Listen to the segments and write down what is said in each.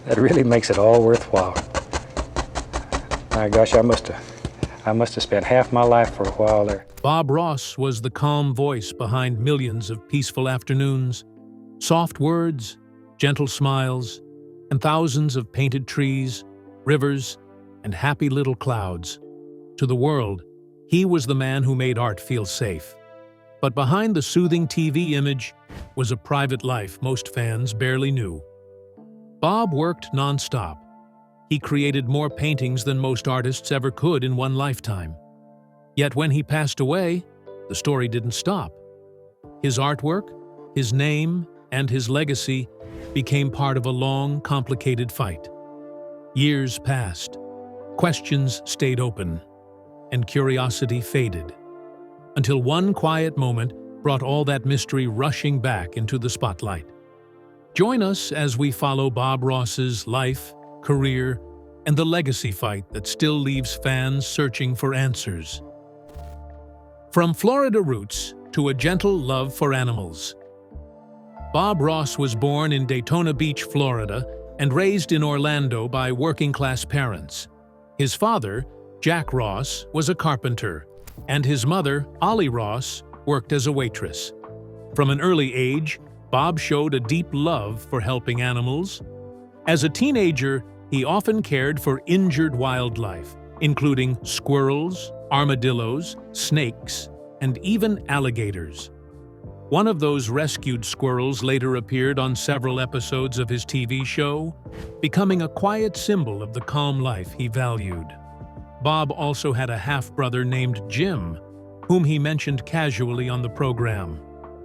That really makes it all worthwhile. My gosh, I must have spent half my life for a while there. Bob Ross was the calm voice behind millions of peaceful afternoons, soft words, gentle smiles, and thousands of painted trees, rivers, and happy little clouds. To the world, he was the man who made art feel safe. But behind the soothing TV image was a private life most fans barely knew. Bob worked nonstop. He created more paintings than most artists ever could in one lifetime. Yet when he passed away, the story didn't stop. His artwork, his name, and his legacy became part of a long, complicated fight. Years passed, questions stayed open, and curiosity faded, until one quiet moment brought all that mystery rushing back into the spotlight. Join us as we follow Bob Ross's life, career, and the legacy fight that still leaves fans searching for answers. From Florida roots to a gentle love for animals. Bob Ross was born in Daytona Beach, Florida, and raised in Orlando by working-class parents. His father, Jack Ross, was a carpenter, and his mother, Ollie Ross, worked as a waitress. From an early age, Bob showed a deep love for helping animals. As a teenager, he often cared for injured wildlife, including squirrels, armadillos, snakes, and even alligators. One of those rescued squirrels later appeared on several episodes of his TV show, becoming a quiet symbol of the calm life he valued. Bob also had a half-brother named Jim, whom he mentioned casually on the program.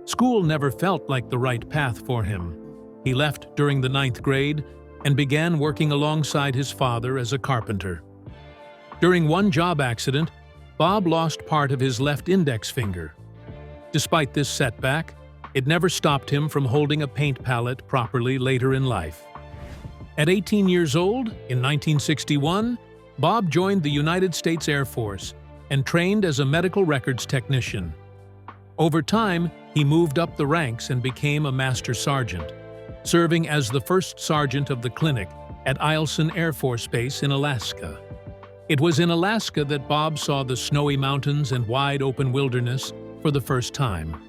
School never felt like the right path for him. He left during the 9th grade and began working alongside his father as a carpenter. During one job accident, Bob lost part of his left index finger. Despite this setback, it never stopped him from holding a paint palette properly later in life. At 18 years old, in 1961, Bob joined the United States Air Force and trained as a medical records technician. Over time, he moved up the ranks and became a master sergeant, serving as the first sergeant of the clinic at Eielson Air Force Base in Alaska. It was in Alaska that Bob saw the snowy mountains and wide open wilderness for the first time.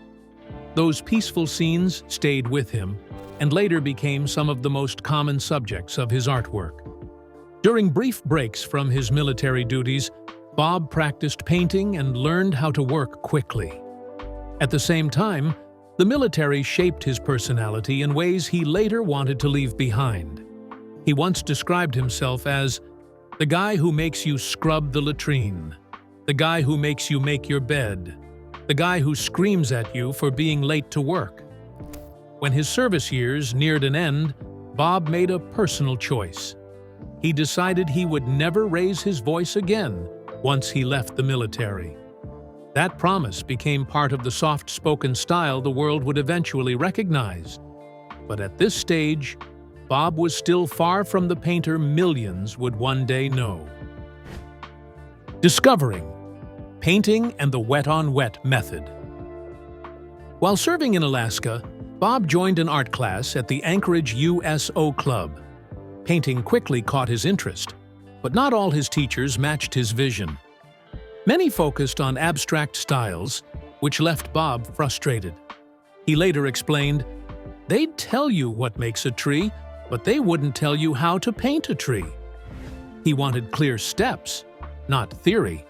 Those peaceful scenes stayed with him and later became some of the most common subjects of his artwork. During brief breaks from his military duties, Bob practiced painting and learned how to work quickly. At the same time, the military shaped his personality in ways he later wanted to leave behind. He once described himself as the guy who makes you scrub the latrine, the guy who makes you make your bed, the guy who screams at you for being late to work. When his service years neared an end, Bob made a personal choice. He decided he would never raise his voice again once he left the military. That promise became part of the soft-spoken style the world would eventually recognize. But at this stage, Bob was still far from the painter millions would one day know. Discovering painting and the wet-on-wet method. While serving in Alaska, Bob joined an art class at the Anchorage USO Club. Painting quickly caught his interest, but not all his teachers matched his vision. Many focused on abstract styles, which left Bob frustrated. He later explained, "They'd tell you what makes a tree, but they wouldn't tell you how to paint a tree." He wanted clear steps, not theory.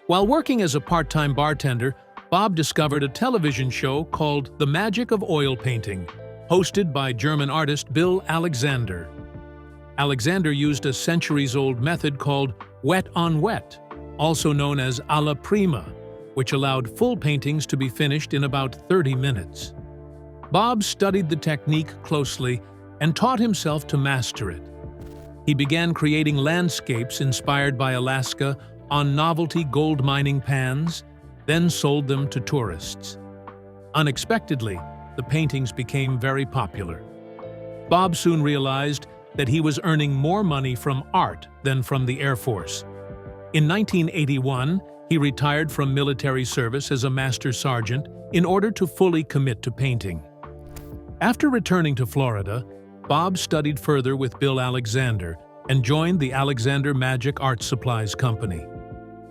While working as a part-time bartender, Bob discovered a television show called The Magic of Oil Painting, hosted by German artist Bill Alexander. Alexander used a centuries-old method called wet-on-wet, also known as alla prima, which allowed full paintings to be finished in about 30 minutes. Bob studied the technique closely and taught himself to master it. He began creating landscapes inspired by Alaska on novelty gold mining pans, then sold them to tourists. Unexpectedly, the paintings became very popular. Bob soon realized that he was earning more money from art than from the Air Force. In 1981, he retired from military service as a master sergeant in order to fully commit to painting. After returning to Florida, Bob studied further with Bill Alexander and joined the Alexander Magic Art Supplies Company.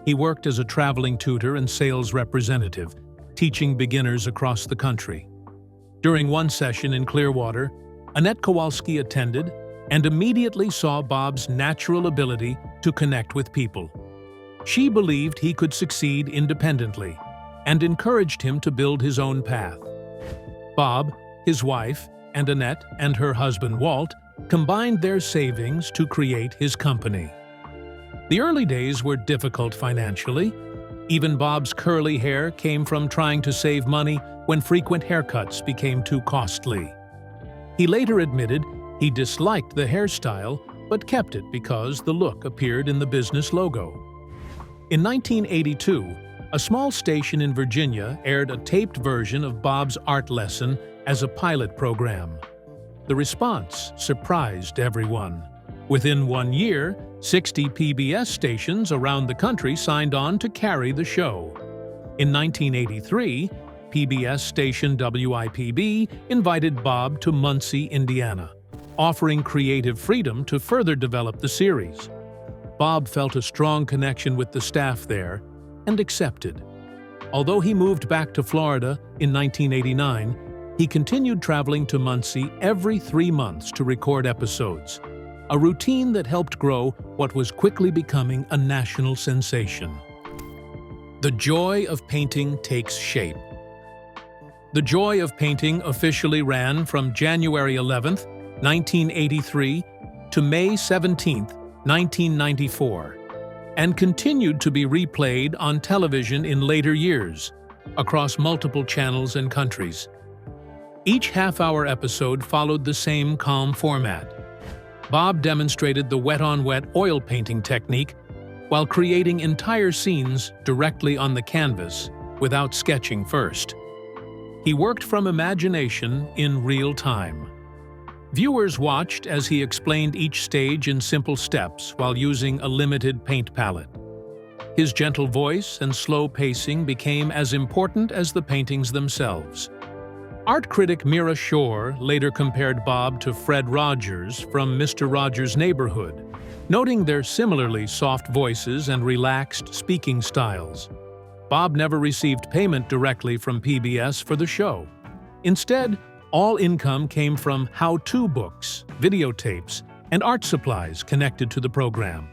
He worked as a traveling tutor and sales representative, teaching beginners across the country. During one session in Clearwater, Annette Kowalski attended and immediately saw Bob's natural ability to connect with people. She believed he could succeed independently and encouraged him to build his own path. Bob, his wife, and Annette and her husband Walt combined their savings to create his company. The early days were difficult financially. Even Bob's curly hair came from trying to save money when frequent haircuts became too costly. He later admitted he disliked the hairstyle but kept it because the look appeared in the business logo. In 1982, a small station in Virginia aired a taped version of Bob's art lesson as a pilot program. The response surprised everyone. Within 1 year, 60 PBS stations around the country signed on to carry the show. In 1983, PBS station WIPB invited Bob to Muncie, Indiana, offering creative freedom to further develop the series. Bob felt a strong connection with the staff there and accepted. Although he moved back to Florida in 1989, he continued traveling to Muncie every 3 months to record episodes, a routine that helped grow what was quickly becoming a national sensation. The joy of painting takes shape. The Joy of Painting officially ran from January 11, 1983 to May 17, 1994, and continued to be replayed on television in later years, across multiple channels and countries. Each half-hour episode followed the same calm format. Bob demonstrated the wet-on-wet oil painting technique while creating entire scenes directly on the canvas without sketching first. He worked from imagination in real time. Viewers watched as he explained each stage in simple steps while using a limited paint palette. His gentle voice and slow pacing became as important as the paintings themselves. Art critic Mira Shore later compared Bob to Fred Rogers from Mr. Rogers' Neighborhood, noting their similarly soft voices and relaxed speaking styles. Bob never received payment directly from PBS for the show. Instead, all income came from how-to books, videotapes, and art supplies connected to the program.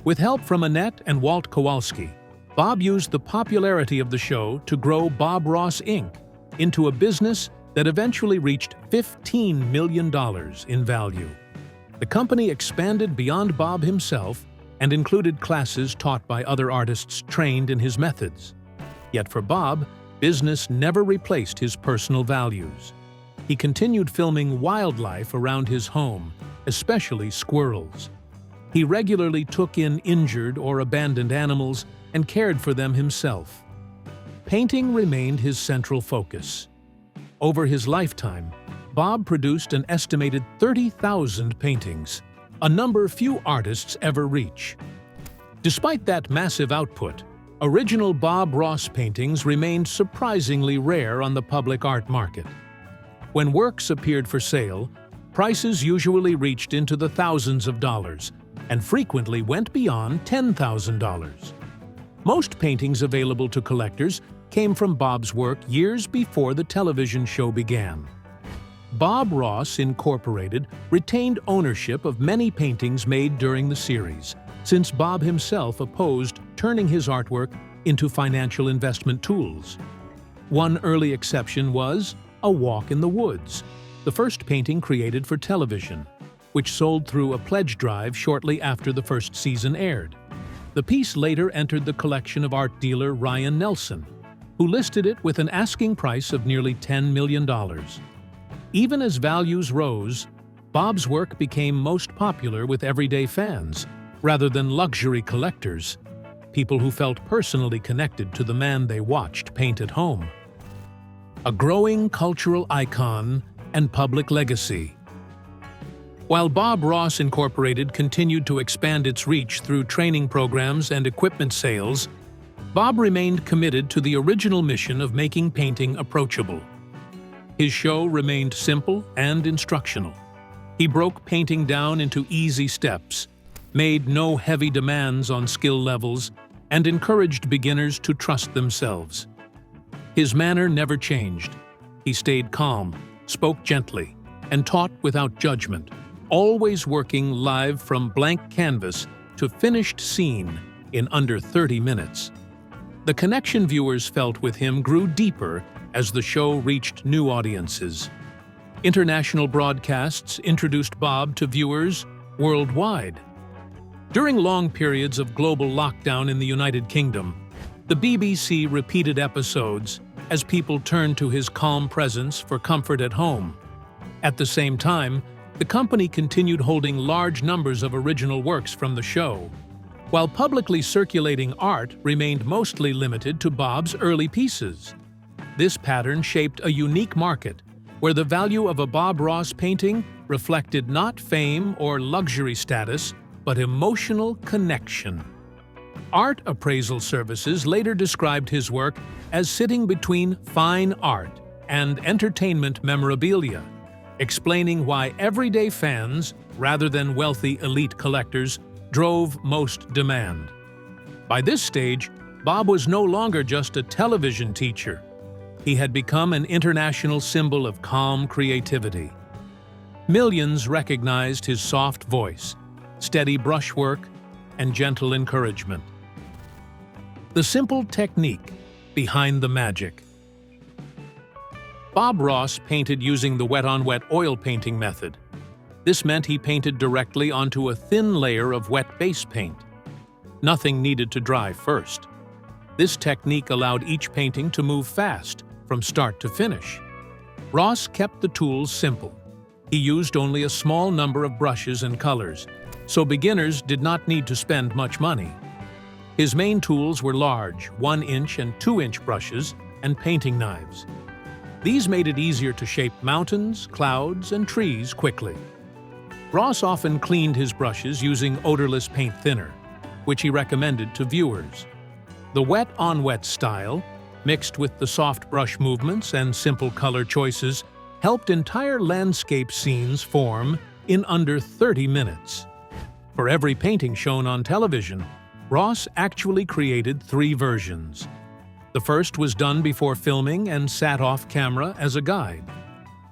With help from Annette and Walt Kowalski, Bob used the popularity of the show to grow Bob Ross Inc. into a business that eventually reached $15 million in value. The company expanded beyond Bob himself and included classes taught by other artists trained in his methods. Yet for Bob, business never replaced his personal values. He continued filming wildlife around his home, especially squirrels. He regularly took in injured or abandoned animals and cared for them himself. Painting remained his central focus. Over his lifetime, Bob produced an estimated 30,000 paintings, a number few artists ever reach. Despite that massive output, original Bob Ross paintings remained surprisingly rare on the public art market. When works appeared for sale, prices usually reached into the thousands of dollars and frequently went beyond $10,000. Most paintings available to collectors came from Bob's work years before the television show began. Bob Ross Incorporated retained ownership of many paintings made during the series, since Bob himself opposed turning his artwork into financial investment tools. One early exception was A Walk in the Woods, the first painting created for television, which sold through a pledge drive shortly after the first season aired. The piece later entered the collection of art dealer Ryan Nelson, who listed it with an asking price of nearly $10 million. Even as values rose, Bob's work became most popular with everyday fans, rather than luxury collectors, people who felt personally connected to the man they watched paint at home. A growing cultural icon and public legacy. While Bob Ross Incorporated continued to expand its reach through training programs and equipment sales, Bob remained committed to the original mission of making painting approachable. His show remained simple and instructional, He broke painting down into easy steps, made no heavy demands on skill levels, and encouraged beginners to trust themselves. His manner never changed. He stayed calm, spoke gently, and taught without judgment, always working live from blank canvas to finished scene in under 30 minutes. The connection viewers felt with him grew deeper as the show reached new audiences. International broadcasts introduced Bob to viewers worldwide. During long periods of global lockdown in the United Kingdom, the BBC repeated episodes as people turned to his calm presence for comfort at home. At the same time, the company continued holding large numbers of original works from the show, while publicly circulating art remained mostly limited to Bob's early pieces. This pattern shaped a unique market, where the value of a Bob Ross painting reflected not fame or luxury status, but emotional connection. Art appraisal services later described his work as sitting between fine art and entertainment memorabilia, explaining why everyday fans, rather than wealthy elite collectors, drove most demand. By this stage, Bob was no longer just a television teacher. He had become an international symbol of calm creativity. Millions recognized his soft voice, steady brushwork, and gentle encouragement. The simple technique behind the magic. Bob Ross painted using the wet-on-wet oil painting method. This meant he painted directly onto a thin layer of wet base paint. Nothing needed to dry first. This technique allowed each painting to move fast, from start to finish. Ross kept the tools simple. He used only a small number of brushes and colors, so beginners did not need to spend much money. His main tools were large 1-inch and 2-inch brushes and painting knives. These made it easier to shape mountains, clouds, and trees quickly. Ross often cleaned his brushes using odorless paint thinner, which he recommended to viewers. The wet-on-wet style, mixed with the soft brush movements and simple color choices, helped entire landscape scenes form in under 30 minutes. For every painting shown on television, Ross actually created 3 versions. The first was done before filming and sat off camera as a guide.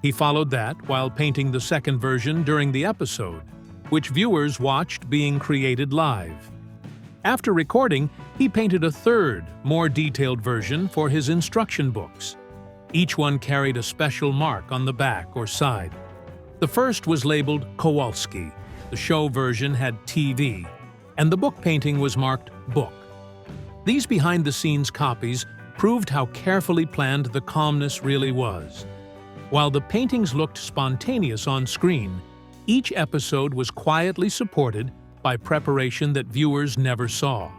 He followed that while painting the second version during the episode, which viewers watched being created live. After recording, he painted a third, more detailed version for his instruction books. Each one carried a special mark on the back or side. The first was labeled Kowalski, the show version had TV, and the book painting was marked Book. These behind-the-scenes copies proved how carefully planned the calmness really was. While the paintings looked spontaneous on screen, each episode was quietly supported by preparation that viewers never saw.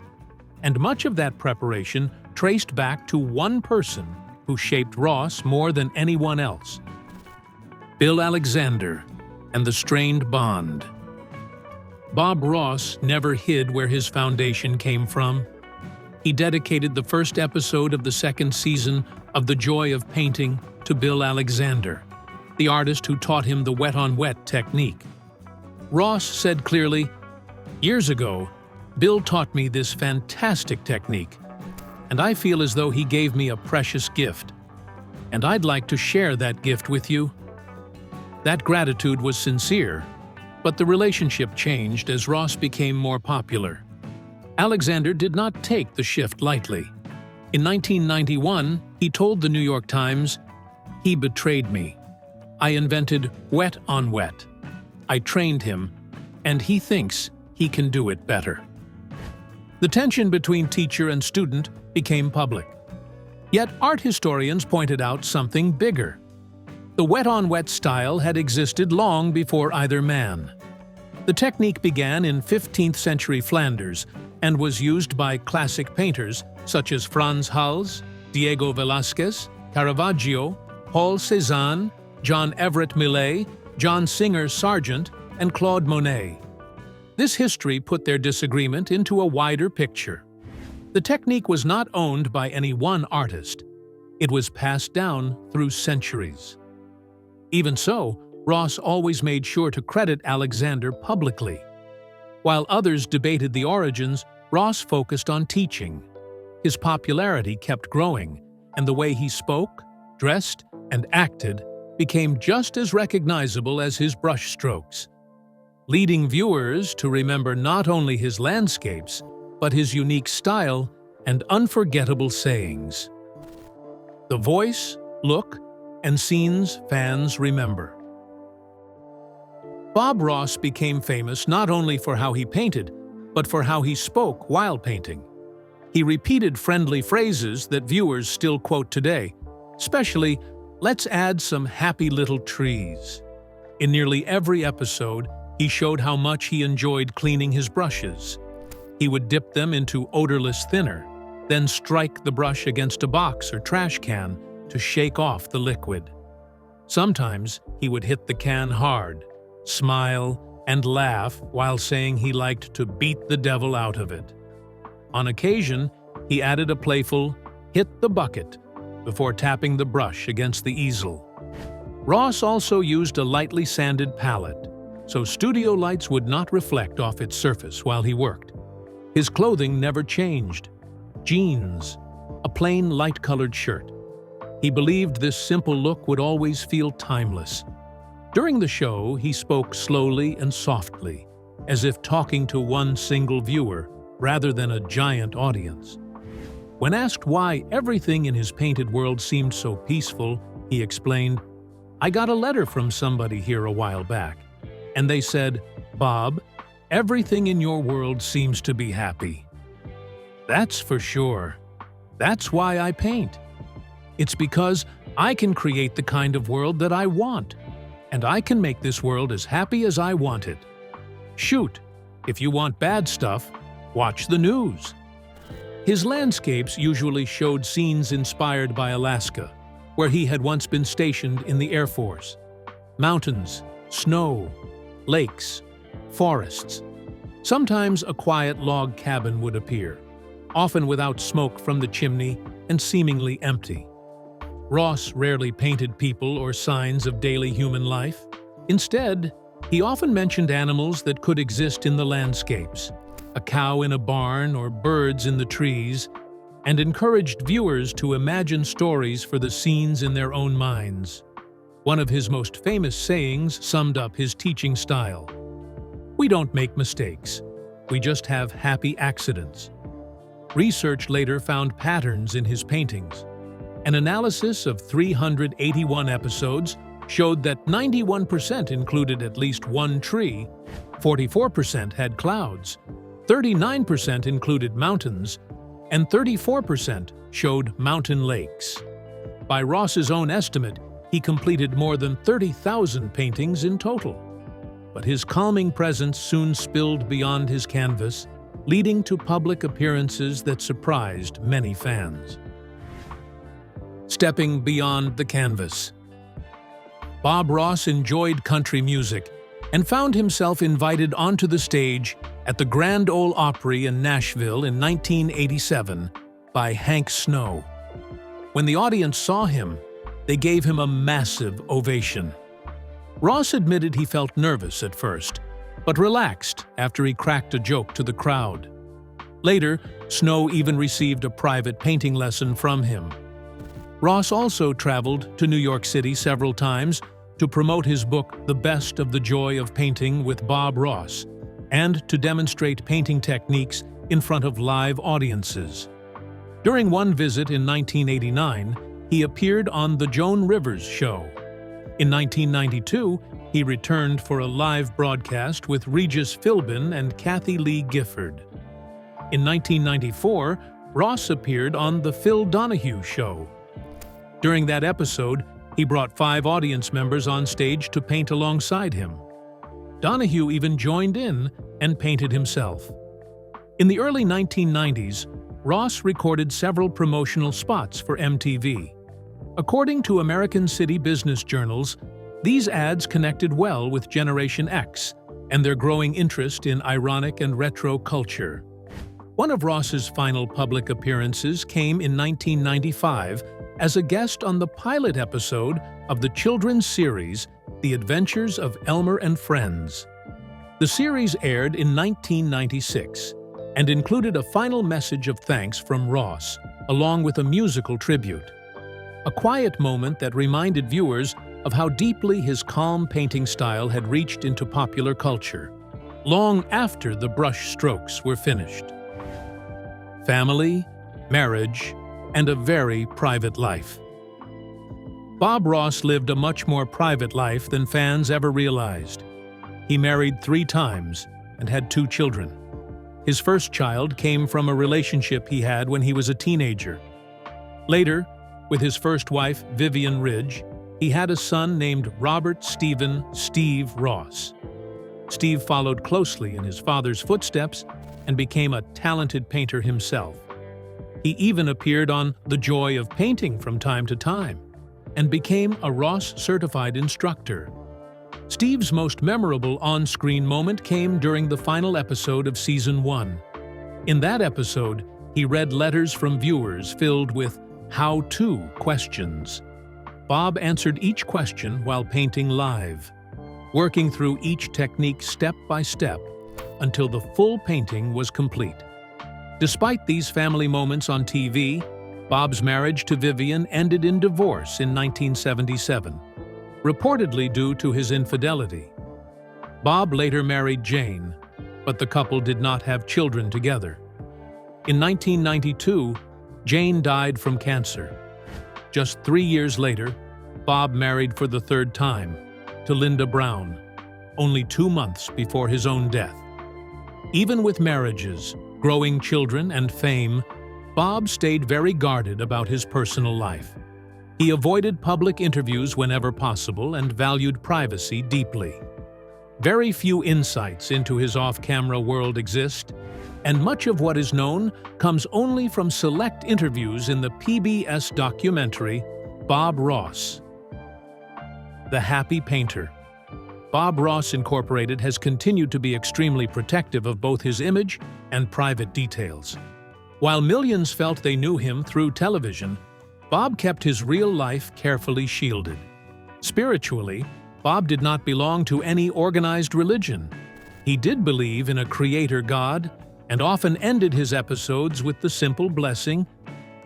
And much of that preparation traced back to one person who shaped Ross more than anyone else: Bill Alexander and the strained bond. Bob Ross never hid where his foundation came from. He dedicated the first episode of the second season of The Joy of Painting to Bill Alexander, the artist who taught him the wet-on-wet technique. Ross said clearly, "Years ago, Bill taught me this fantastic technique, and I feel as though he gave me a precious gift, and I'd like to share that gift with you." That gratitude was sincere, but the relationship changed as Ross became more popular. Alexander did not take the shift lightly. In 1991, he told the New York Times, "He betrayed me. I invented wet on wet. I trained him, and he thinks he can do it better." The tension between teacher and student became public. Yet art historians pointed out something bigger. The wet-on-wet style had existed long before either man. The technique began in 15th century Flanders and was used by classic painters such as Frans Hals, Diego Velázquez, Caravaggio, Paul Cézanne, John Everett Millais, John Singer Sargent, and Claude Monet. This history put their disagreement into a wider picture. The technique was not owned by any one artist. It was passed down through centuries. Even so, Ross always made sure to credit Alexander publicly. While others debated the origins, Ross focused on teaching. His popularity kept growing, and the way he spoke, dressed, and acted became just as recognizable as his brushstrokes, leading viewers to remember not only his landscapes, but his unique style and unforgettable sayings. The voice, look, and scenes fans remember. Bob Ross became famous not only for how he painted, but for how he spoke while painting. He repeated friendly phrases that viewers still quote today, especially, "Let's add some happy little trees." In nearly every episode, he showed how much he enjoyed cleaning his brushes. He would dip them into odorless thinner, then strike the brush against a box or trash can to shake off the liquid. Sometimes he would hit the can hard, smile, and laugh while saying he liked to beat the devil out of it. On occasion, he added a playful, "hit the bucket," before tapping the brush against the easel. Ross also used a lightly sanded palette, so studio lights would not reflect off its surface while he worked. His clothing never changed. Jeans, a plain light-colored shirt. He believed this simple look would always feel timeless. During the show, he spoke slowly and softly, as if talking to one single viewer rather than a giant audience. When asked why everything in his painted world seemed so peaceful, he explained, "I got a letter from somebody here a while back, and they said, 'Bob, everything in your world seems to be happy.' That's for sure. That's why I paint. It's because I can create the kind of world that I want, and I can make this world as happy as I want it. Shoot, if you want bad stuff, watch the news." His landscapes usually showed scenes inspired by Alaska, where he had once been stationed in the Air Force. Mountains, snow, lakes, forests. Sometimes a quiet log cabin would appear, often without smoke from the chimney and seemingly empty. Ross rarely painted people or signs of daily human life. Instead, he often mentioned animals that could exist in the landscapes, a cow in a barn or birds in the trees, and encouraged viewers to imagine stories for the scenes in their own minds. One of his most famous sayings summed up his teaching style. "We don't make mistakes. We just have happy accidents." Research later found patterns in his paintings. An analysis of 381 episodes showed that 91% included at least one tree, 44% had clouds, 39% included mountains, and 34% showed mountain lakes. By Ross's own estimate, he completed more than 30,000 paintings in total. But his calming presence soon spilled beyond his canvas, leading to public appearances that surprised many fans. Stepping beyond the canvas. Bob Ross enjoyed country music and found himself invited onto the stage at the Grand Ole Opry in Nashville in 1987 by Hank Snow. When the audience saw him, they gave him a massive ovation. Ross admitted he felt nervous at first, but relaxed after he cracked a joke to the crowd. Later, Snow even received a private painting lesson from him. Ross also traveled to New York City several times to promote his book The Best of the Joy of Painting with Bob Ross, and to demonstrate painting techniques in front of live audiences. During one visit in 1989, he appeared on The Joan Rivers Show. In 1992, he returned for a live broadcast with Regis Philbin and Kathy Lee Gifford. In 1994, Ross appeared on The Phil Donahue Show. During that episode, he brought 5 audience members on stage to paint alongside him. Donahue even joined in and painted himself. In the early 1990s, Ross recorded several promotional spots for MTV. According to American City Business Journals, these ads connected well with Generation X and their growing interest in ironic and retro culture. One of Ross's final public appearances came in 1995 as a guest on the pilot episode of the children's series The Adventures of Elmer and Friends. The series aired in 1996 and included a final message of thanks from Ross, along with a musical tribute. A quiet moment that reminded viewers of how deeply his calm painting style had reached into popular culture, long after the brush strokes were finished. Family, marriage, and a very private life. Bob Ross lived a much more private life than fans ever realized. He married 3 times and had 2 children. His first child came from a relationship he had when he was a teenager. Later, with his first wife, Vivian Ridge, he had a son named Robert Stephen "Steve" Ross. Steve followed closely in his father's footsteps and became a talented painter himself. He even appeared on The Joy of Painting from time to time and became a Ross-certified instructor. Steve's most memorable on-screen moment came during the final episode of Season 1. In that episode, he read letters from viewers filled with how-to questions. Bob answered each question while painting live, working through each technique step by step until the full painting was complete. Despite these family moments on TV, Bob's marriage to Vivian ended in divorce in 1977, reportedly due to his infidelity. Bob later married Jane, but the couple did not have children together. In 1992, Jane died from cancer. Just 3 years later, Bob married for the 3rd time, to Linda Brown, only 2 months before his own death. Even with marriages, growing children, and fame, Bob stayed very guarded about his personal life. He avoided public interviews whenever possible and valued privacy deeply. Very few insights into his off-camera world exist, and much of what is known comes only from select interviews in the PBS documentary Bob Ross. The Happy Painter. Bob Ross Incorporated has continued to be extremely protective of both his image and private details. While millions felt they knew him through television, Bob kept his real life carefully shielded. Spiritually, Bob did not belong to any organized religion. He did believe in a creator God and often ended his episodes with the simple blessing,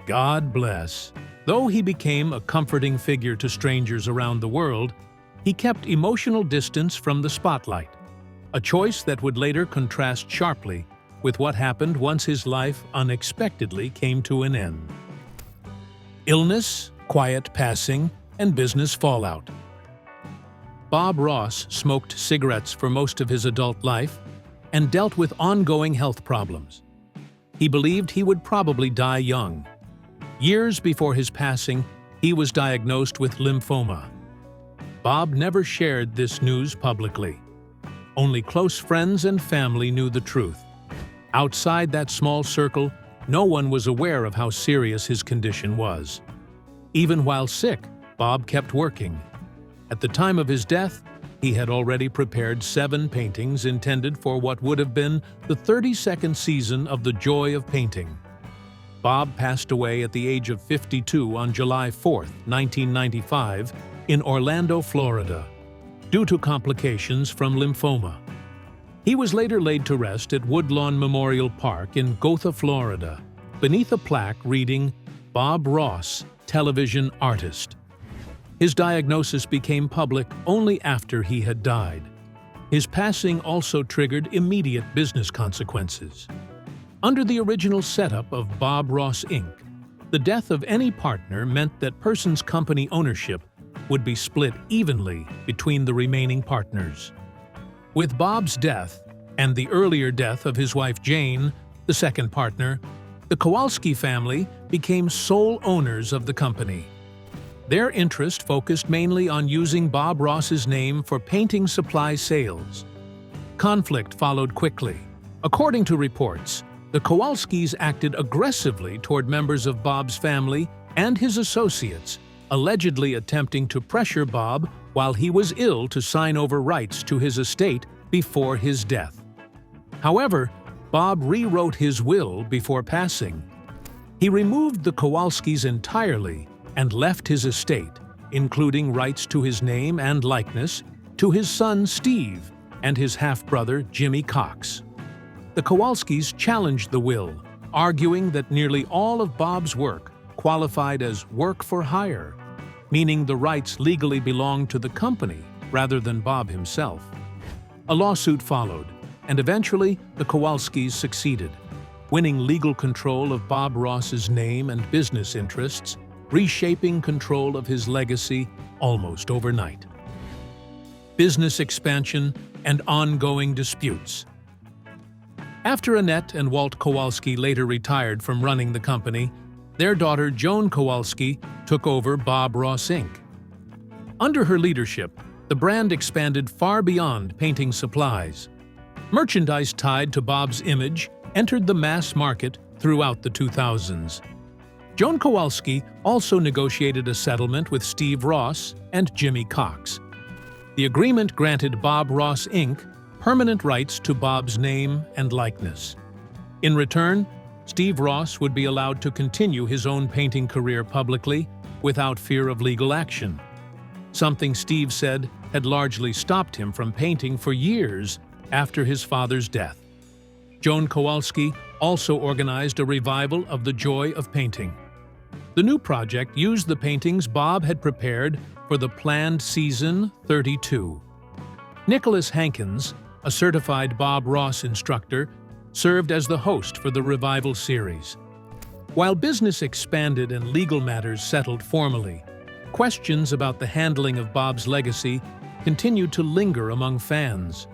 "God bless." Though he became a comforting figure to strangers around the world, he kept emotional distance from the spotlight, a choice that would later contrast sharply with what happened once his life unexpectedly came to an end. Illness, quiet passing, and business fallout. Bob Ross smoked cigarettes for most of his adult life and dealt with ongoing health problems. He believed he would probably die young. Years before his passing, he was diagnosed with lymphoma. Bob never shared this news publicly. Only close friends and family knew the truth. Outside that small circle, no one was aware of how serious his condition was. Even while sick, Bob kept working. At the time of his death, he had already prepared 7 paintings intended for what would have been the 32nd season of The Joy of Painting. Bob passed away at the age of 52 on July 4, 1995, in Orlando, Florida, due to complications from lymphoma. He was later laid to rest at Woodlawn Memorial Park in Gotha, Florida, beneath a plaque reading, "Bob Ross, Television Artist." His diagnosis became public only after he had died. His passing also triggered immediate business consequences. Under the original setup of Bob Ross Inc., the death of any partner meant that person's company ownership would be split evenly between the remaining partners. With Bob's death and the earlier death of his wife Jane, the second partner, the Kowalski family became sole owners of the company. Their interest focused mainly on using Bob Ross's name for painting supply sales. Conflict followed quickly. According to reports, the Kowalskis acted aggressively toward members of Bob's family and his associates, allegedly attempting to pressure Bob while he was ill to sign over rights to his estate before his death. However, Bob rewrote his will before passing. He removed the Kowalskis entirely and left his estate, including rights to his name and likeness, to his son Steve and his half-brother Jimmy Cox. The Kowalskis challenged the will, arguing that nearly all of Bob's work qualified as work for hire, meaning the rights legally belonged to the company rather than Bob himself. A lawsuit followed, and eventually the Kowalskis succeeded, winning legal control of Bob Ross's name and business interests, reshaping control of his legacy almost overnight. Business expansion and ongoing disputes. After Annette and Walt Kowalski later retired from running the company, their daughter Joan Kowalski took over Bob Ross Inc. Under her leadership, the brand expanded far beyond painting supplies. Merchandise tied to Bob's image entered the mass market throughout the 2000s. Joan Kowalski also negotiated a settlement with Steve Ross and Jimmy Cox. The agreement granted Bob Ross Inc. permanent rights to Bob's name and likeness. In return, Steve Ross would be allowed to continue his own painting career publicly without fear of legal action, something Steve said had largely stopped him from painting for years after his father's death. Joan Kowalski also organized a revival of the joy of painting. The new project used the paintings Bob had prepared for the planned season 32. Nicholas Hankins, a certified Bob Ross instructor, served as the host for the revival series. While business expanded and legal matters settled formally, questions about the handling of Bob's legacy continued to linger among fans.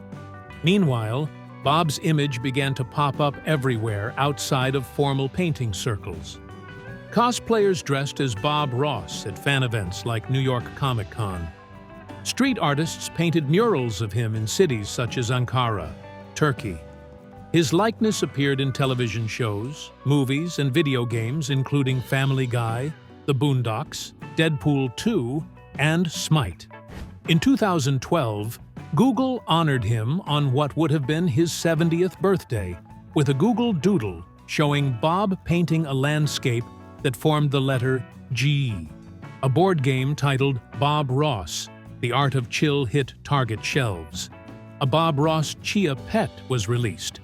Meanwhile, Bob's image began to pop up everywhere outside of formal painting circles. Cosplayers dressed as Bob Ross at fan events like New York Comic Con. Street artists painted murals of him in cities such as Ankara, Turkey. His likeness appeared in television shows, movies, and video games including Family Guy, The Boondocks, Deadpool 2, and Smite. In 2012, Google honored him on what would have been his 70th birthday with a Google Doodle showing Bob painting a landscape that formed the letter G. A board game titled Bob Ross, The Art of Chill hit Target shelves. A Bob Ross Chia pet was released.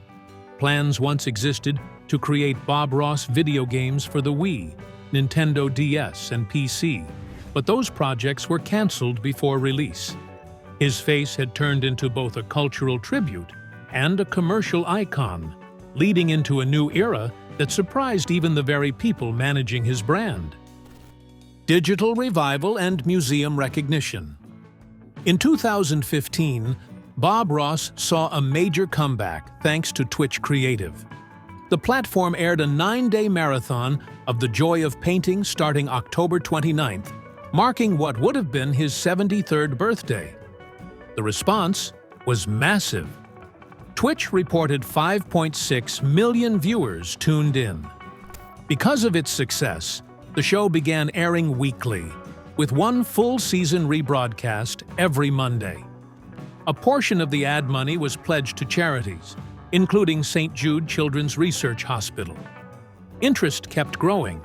Plans once existed to create Bob Ross video games for the Wii, Nintendo DS, and PC, but those projects were canceled before release. His face had turned into both a cultural tribute and a commercial icon, leading into a new era that surprised even the very people managing his brand. Digital revival and museum recognition. In 2015, Bob Ross saw a major comeback thanks to Twitch Creative. The platform aired a 9-day marathon of the joy of painting starting October 29th, marking what would have been his 73rd birthday. The response was massive. Twitch reported 5.6 million viewers tuned in. Because of its success, the show began airing weekly, with one full season rebroadcast every Monday. A portion of the ad money was pledged to charities, including St. Jude Children's Research Hospital. Interest kept growing.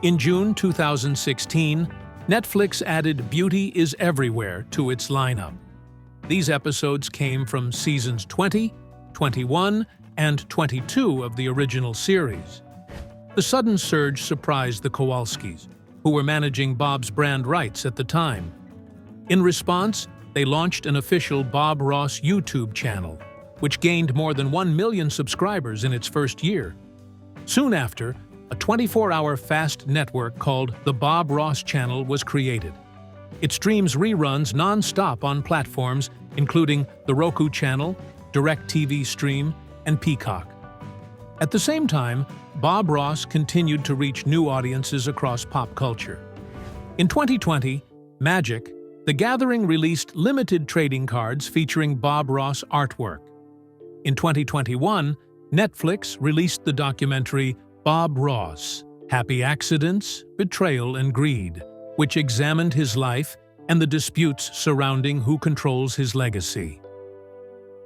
In June 2016, Netflix added Beauty is Everywhere to its lineup. These episodes came from seasons 20, 21, and 22 of the original series. The sudden surge surprised the Kowalskis, who were managing Bob's brand rights at the time. In response, they launched an official Bob Ross YouTube channel, which gained more than 1 million subscribers in its first year. Soon after, a 24-hour fast network called the Bob Ross Channel was created. It streams reruns nonstop on platforms including the Roku Channel, DirecTV Stream, and Peacock. At the same time, Bob Ross continued to reach new audiences across pop culture. In 2020, Magic: The Gathering released limited trading cards featuring Bob Ross artwork. In 2021, Netflix released the documentary Bob Ross: Happy Accidents, Betrayal, and Greed, which examined his life and the disputes surrounding who controls his legacy.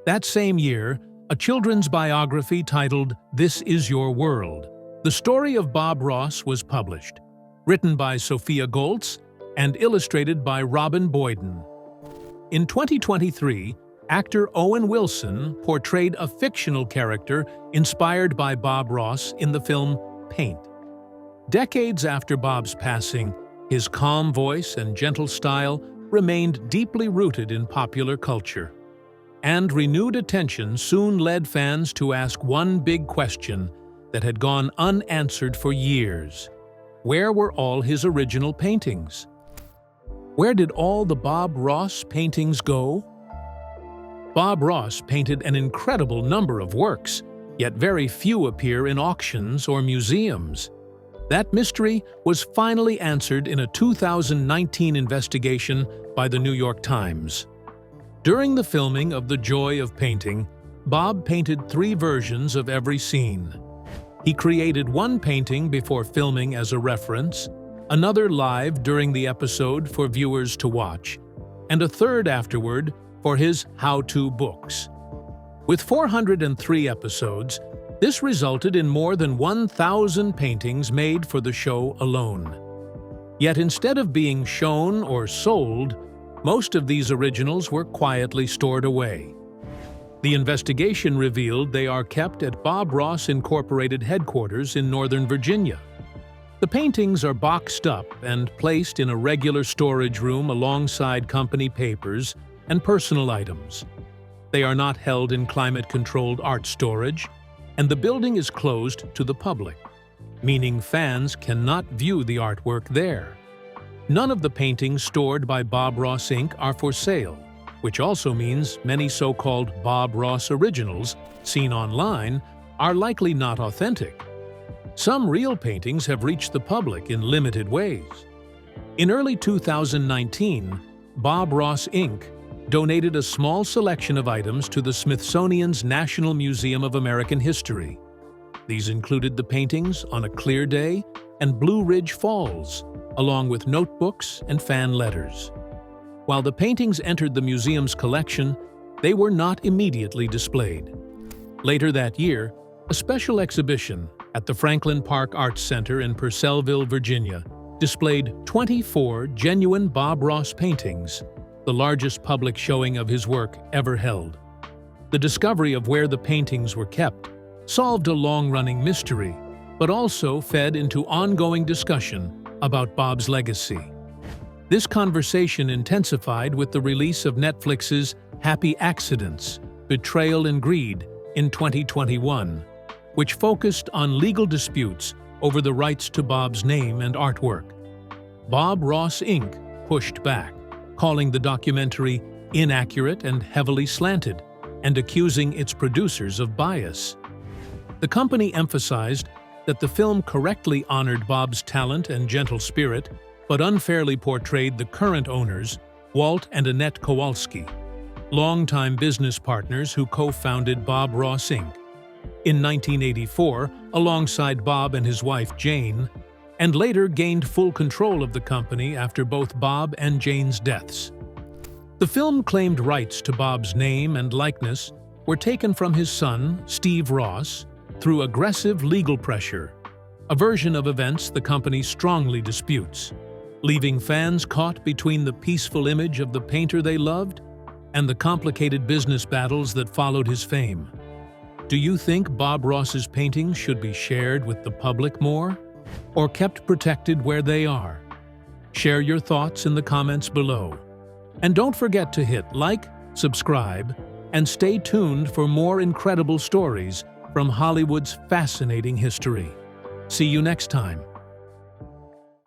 That same year, a children's biography titled This Is Your World: The Story of Bob Ross was published. Written by Sophia Goltz, and illustrated by Robin Boyden. In 2023, actor Owen Wilson portrayed a fictional character inspired by Bob Ross in the film Paint. Decades after Bob's passing, his calm voice and gentle style remained deeply rooted in popular culture. And renewed attention soon led fans to ask one big question that had gone unanswered for years. Where were all his original paintings? Where did all the Bob Ross paintings go? Bob Ross painted an incredible number of works, yet very few appear in auctions or museums. That mystery was finally answered in a 2019 investigation by the New York Times. During the filming of The Joy of Painting, Bob painted 3 versions of every scene. He created one painting before filming as a reference, another live during the episode for viewers to watch, and a third afterward for his how-to books. With 403 episodes, this resulted in more than 1,000 paintings made for the show alone. Yet instead of being shown or sold, most of these originals were quietly stored away. The investigation revealed they are kept at Bob Ross Incorporated headquarters in Northern Virginia. The paintings are boxed up and placed in a regular storage room alongside company papers and personal items. They are not held in climate-controlled art storage, and the building is closed to the public, meaning fans cannot view the artwork there. None of the paintings stored by Bob Ross Inc. are for sale, which also means many so-called Bob Ross originals seen online are likely not authentic. Some real paintings have reached the public in limited ways. In early 2019, Bob Ross Inc. donated a small selection of items to the Smithsonian's National Museum of American History. These included the paintings On a Clear Day and Blue Ridge Falls, along with notebooks and fan letters. While the paintings entered the museum's collection, they were not immediately displayed. Later that year, a special exhibition at the Franklin Park Arts Center in Purcellville, Virginia, displayed 24 genuine Bob Ross paintings, the largest public showing of his work ever held. The discovery of where the paintings were kept solved a long-running mystery, but also fed into ongoing discussion about Bob's legacy. This conversation intensified with the release of Netflix's Happy Accidents: Betrayal and Greed in 2021, which focused on legal disputes over the rights to Bob's name and artwork. Bob Ross Inc. pushed back, calling the documentary inaccurate and heavily slanted, and accusing its producers of bias. The company emphasized that the film correctly honored Bob's talent and gentle spirit, but unfairly portrayed the current owners, Walt and Annette Kowalski, longtime business partners who co-founded Bob Ross Inc. in 1984 alongside Bob and his wife Jane, and later gained full control of the company after both Bob and Jane's deaths. The film claimed rights to Bob's name and likeness were taken from his son, Steve Ross, through aggressive legal pressure, a version of events the company strongly disputes, leaving fans caught between the peaceful image of the painter they loved and the complicated business battles that followed his fame. Do you think Bob Ross's paintings should be shared with the public more, or kept protected where they are? Share your thoughts in the comments below. And don't forget to hit like, subscribe, and stay tuned for more incredible stories from Hollywood's fascinating history. See you next time.